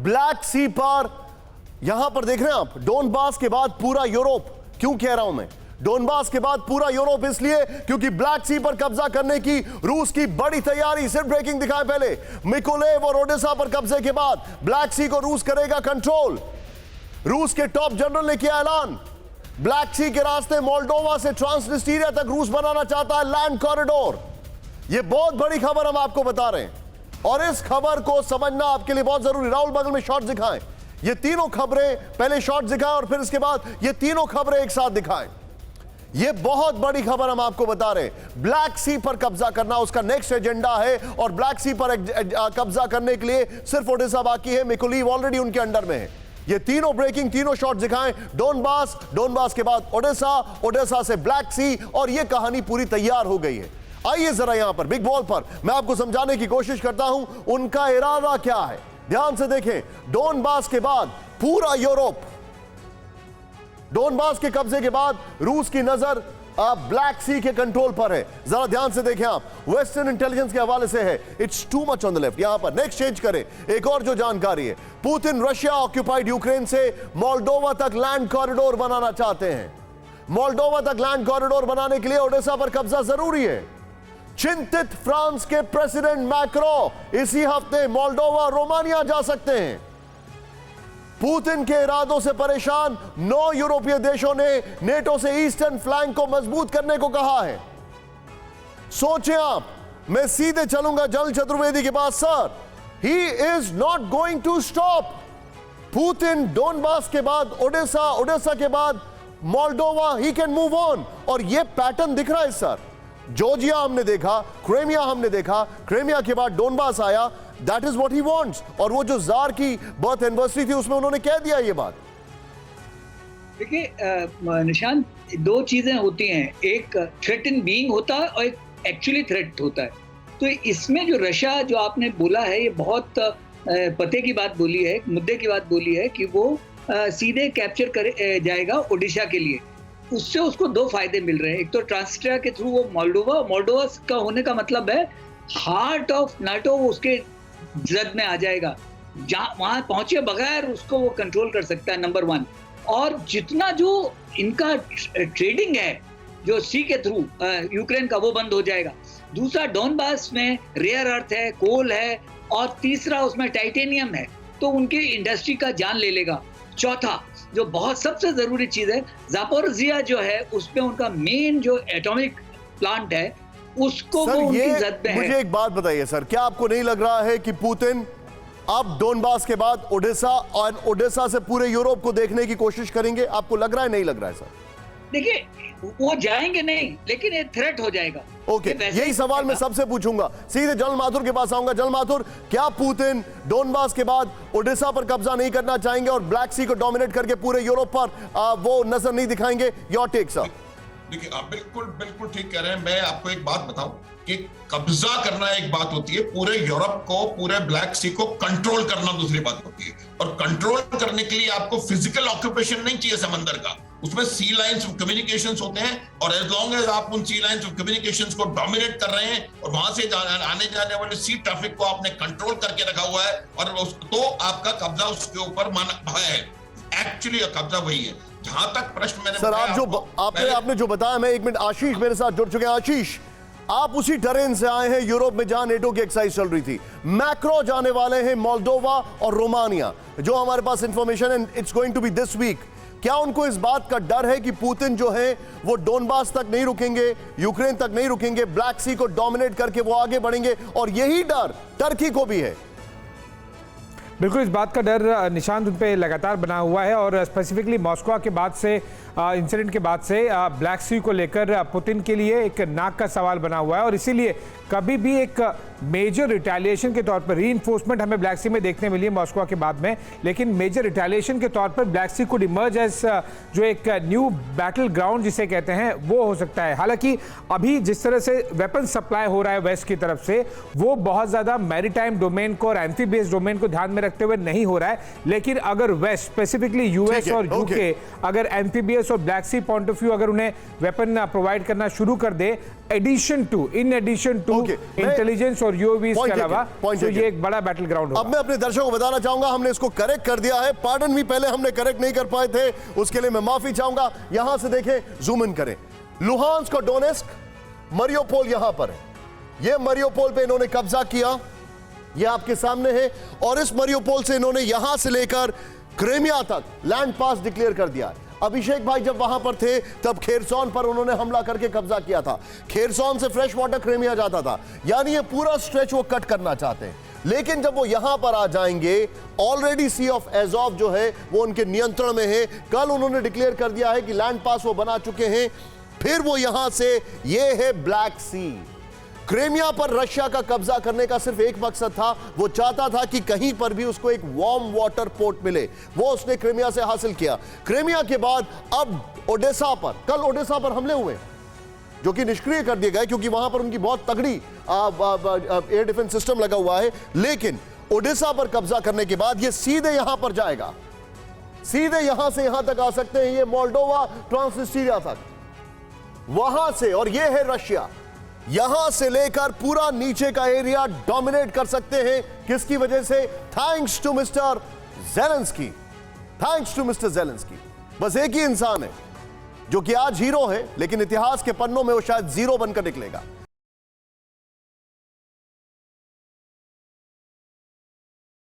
Black सी पर, यहां पर देख रहे हैं आप, डोनबास के बाद पूरा यूरोप। क्यों कह रहा हूं मैं डोनबास के बाद पूरा यूरोप? इसलिए क्योंकि ब्लैक सी पर कब्जा करने की रूस की बड़ी तैयारी। सिर्फ ब्रेकिंग दिखाएं पहले, मिकोलेव और ओडेसा पर कब्जे के बाद ब्लैक सी को रूस करेगा कंट्रोल। रूस के टॉप जनरल ने किया ऐलान, ब्लैक सी के रास्ते मोल्डोवा से ट्रांसनिस्ट्रिया तक रूस बनाना चाहता है लैंड कॉरिडोर। यह बहुत बड़ी खबर हम आपको बता रहे हैं और इस खबर को समझना आपके लिए बहुत जरूरी। राहुल बगल में शॉट दिखाएं, ये तीनों खबरें, पहले शॉट दिखाएं और फिर इसके बाद ये तीनों खबरें एक साथ दिखाएं। ये बहुत बड़ी खबर हम आपको बता रहे हैं। ब्लैक सी पर कब्जा करना उसका नेक्स्ट एजेंडा है और ब्लैक सी पर कब्जा करने के लिए सिर्फ ओडेसा बाकी है। मिकोलीव ऑलरेडी उनके अंडर में है। ये तीनों ब्रेकिंग, तीनों शॉट दिखाएं, डोनबास, डोनबास के बाद ओडेसा, ओडेसा से ब्लैक सी, और ये कहानी पूरी तैयार हो गई है। आइए जरा यहां पर बिग बॉल पर मैं आपको समझाने की कोशिश करता हूं उनका इरादा क्या है। ध्यान से देखें, डोनबास के बाद पूरा यूरोप, डोनबास के कब्जे के बाद रूस की नजर ब्लैक सी के कंट्रोल पर है। जरा ध्यान से देखें आप, वेस्टर्न इंटेलिजेंस के हवाले से है, it's too much on the left. यहां पर नेक्स्ट चेंज करें, एक और जो जानकारी है, पुतिन रशिया ऑक्यूपाइड यूक्रेन से मोल्डोवा तक लैंड कॉरिडोर बनाना चाहते हैं। मोल्डोवा तक लैंड कॉरिडोर बनाने के लिए ओडेसा पर कब्जा जरूरी है। चिंतित फ्रांस के प्रेसिडेंट मैक्रो इसी हफ्ते मोल्डोवा, रोमानिया जा सकते हैं। पुतिन के इरादों से परेशान 9 यूरोपीय देशों ने नेटो से ईस्टर्न फ्लैंक को मजबूत करने को कहा है। सोचें आप, मैं सीधे चलूंगा जल चतुर्वेदी के पास। Sir, he is not going to stop. Putin Donbas के बाद ओडेसा, ओडेसा के बाद Moldova, he can move on. और यह पैटर्न दिख रहा है सर। जॉर्जिया हमने देखा, क्रेमिया हमने देखा, क्रेमिया के बाद डोनबास आया। That is what he wants. और वो जो जार की बर्थ एनिवर्सरी थी उसमें उन्होंने कह दिया ये बात। देखिए निशान, दो चीजें होती हैं, एक थ्रेट इन बीइंग होता है और एक एक्चुअली थ्रेट होता है। तो इसमें जो रशिया जो आपने बोला है, ये बहुत पते की बात बोली है, मुद्दे की बात बोली है कि वो सीधे कैप्चर कर जाएगा ओडिशा के लिए। उससे उसको दो फायदे मिल रहे हैं। एक तो ट्रांसनिस्ट्रिया के थ्रू वो मोल्डोवा का होने का मतलब है हार्ट ऑफ नाटो उसके जद में आ जाएगा। जहां वहां पहुंचे बगैर उसको वो कंट्रोल कर सकता है, नंबर 1। और जितना जो इनका ट्रेडिंग है जो सी के थ्रू यूक्रेन का, वो बंद हो जाएगा। दूसरा, डोनबास में रेयर अर्थ है, कोल है, और तीसरा उसमें टाइटेनियम है, तो उनकी इंडस्ट्री का जान ले लेगा। चौथा, जो बहुत सबसे जरूरी चीज है, जापोरिजिया जो है उसमें उनका मेन जो एटॉमिक प्लांट है उसको वो उनकी जद में है। मुझे एक बात बताइए सर, क्या आपको नहीं लग रहा है कि पुतिन अब डोनबास के बाद ओडेसा और ओडेसा से पूरे यूरोप को देखने की कोशिश करेंगे? आपको लग रहा है, नहीं लग रहा है सर? देखिए, वो जाएंगे नहीं, लेकिन ये थ्रेट हो जाएगा। ओके, यही सवाल मैं सबसे पूछूंगा। सीधे जल माथुर के पास आऊंगा। जल माथुर, क्या पुतिन डोनबास के बाद ओडेसा पर कब्जा नहीं करना चाहेंगे और ब्लैक सी को डोमिनेट करके पूरे यूरोप पर वो नजर नहीं दिखाएंगे? Your take sir. देखिए, आप बिल्कुल बिल्कुल ठीक कह रहे हैं। मैं आपको एक बात बताऊं कि कब्जा करना एक बात होती है, पूरे यूरोप को, पूरे ब्लैक सी को कंट्रोल करना दूसरी बात होती है। और कंट्रोल करने के लिए आपको फिजिकल ऑक्यूपेशन नहीं चाहिए समंदर का, उसमें सी लाइंस ऑफ कम्युनिकेशंस होते हैं। और एज लॉन्ग एज आप उन सी लाइंस ऑफ कम्युनिकेशंस को डोमिनेट कर रहे हैं और वहां से आने जाने वाले सी ट्रैफिक को आपने कंट्रोल करके रखा हुआ है, और तो आपका कब्जा उसके ऊपर है। एक्चुअली कब्जा वही है। जहां तक प्रश्न मैंने सर, आपने जो बताया, मैं एक मिनट, आशीष मेरे साथ जुड़ चुके हैं। आशीष, आप उसी टरेन से आए हैं यूरोप में जहां नेटो की एक्सरसाइज चल रही थी। मैक्रो जाने वाले हैं मोल्डोवा और रोमानिया, जो हमारे पास इंफॉर्मेशन है, it's going to be this week. क्या उनको इस बात का डर है कि पुतिन जो है वो डोनबास तक नहीं रुकेंगे, यूक्रेन तक नहीं रुकेंगे, ब्लैक सी को डोमिनेट करके वो आगे बढ़ेंगे? और यही डर टर्की को भी है। बिल्कुल, इस बात का डर निशांत उन पे लगातार बना हुआ है। और स्पेसिफिकली मॉस्को के बाद से, इंसिडेंट के बाद से ब्लैक सी को लेकर पुतिन के लिए एक नाक का सवाल बना हुआ है। और इसीलिए कभी भी एक मेजर रिटेलिएशन के तौर पर रीइंफोर्समेंट हमें ब्लैक सी में देखने मिली है मॉस्को के बाद में, लेकिन मेजर रिटेलिएशन के तौर पर Black Sea could emerge as जो एक न्यू बैटल ग्राउंड जिसे कहते हैं, वो हो सकता है। हालांकि अभी जिस तरह से वेपन सप्लाई हो रहा है वेस्ट की तरफ से, वो बहुत ज़्यादा मैरीटाइम डोमेन को और एम्फीबियस डोमेन को ध्यान में रखते हुए नहीं हो रहा है। लेकिन अगर वेस्ट, स्पेसिफिकली यूएस और यूके, अगर एम्फीबियस यूएस और Black Sea point of view अगर उन्हें वेपन प्रोवाइड करना शुरू कर दे, इन एडिशन टू इंटेलिजेंस और यूएवी के अलावा, तो ये एक बड़ा बैटल ग्राउंड होगा। अब मैं अपने दर्शकों को बताना चाहूंगा, हमने इसको करेक्ट कर दिया है। पार्डन भी पहले हमने करेक्ट नहीं कर पाए थे, उसके लिए मैं माफी चाहूंगा। यहां से देखें, जूम इन करें, लुहांस्क और डोनेस्क, मरियोपोल यहां पर है। ये मरियोपोल पे इन्होंने कब्जा किया, ये आपके सामने है, और इस मरियोपोल से इन्होंने यहां से लेकर क्रेमिया तक लैंड पास डिक्लेयर कर दिया। अभिषेक भाई जब वहां पर थे तब खेरसौन पर उन्होंने हमला करके कब्जा किया था। खेरसौन से फ्रेश वाटर क्रेमिया जाता था, यानी ये पूरा स्ट्रेच वो कट करना चाहते हैं। लेकिन जब वो यहां पर आ जाएंगे, ऑलरेडी सी ऑफ एजोव जो है वो उनके नियंत्रण में है। कल उन्होंने डिक्लेयर कर दिया है कि लैंड पास वो बना चुके हैं। फिर वो यहां से, ये है ब्लैक सी। क्रेमिया पर रशिया का कब्जा करने का सिर्फ एक मकसद था, वो चाहता था कि कहीं पर भी उसको एक वार्म वाटर पोर्ट मिले। वो उसने क्रेमिया से हासिल किया। क्रेमिया के बाद अब ओडेसा पर, कल ओडेसा पर हमले हुए जो कि निष्क्रिय कर दिए गए क्योंकि वहां पर उनकी बहुत तगड़ी एयर डिफेंस सिस्टम लगा हुआ है। लेकिन ओडेसा पर कब्जा करने के बाद ये सीधे यहां पर जाएगा, सीधे यहां से यहां तक आ सकते हैं, ये मोल्डोवा, ट्रांसनिस्ट्रिया तक, वहां से। और ये है रशिया, यहां से लेकर पूरा नीचे का एरिया डोमिनेट कर सकते हैं। किसकी वजह से? Thanks to Mister Zelensky, thanks to Mister Zelensky. बस एक ही इंसान है जो कि आज हीरो है, लेकिन इतिहास के पन्नों में वो शायद जीरो बनकर निकलेगा।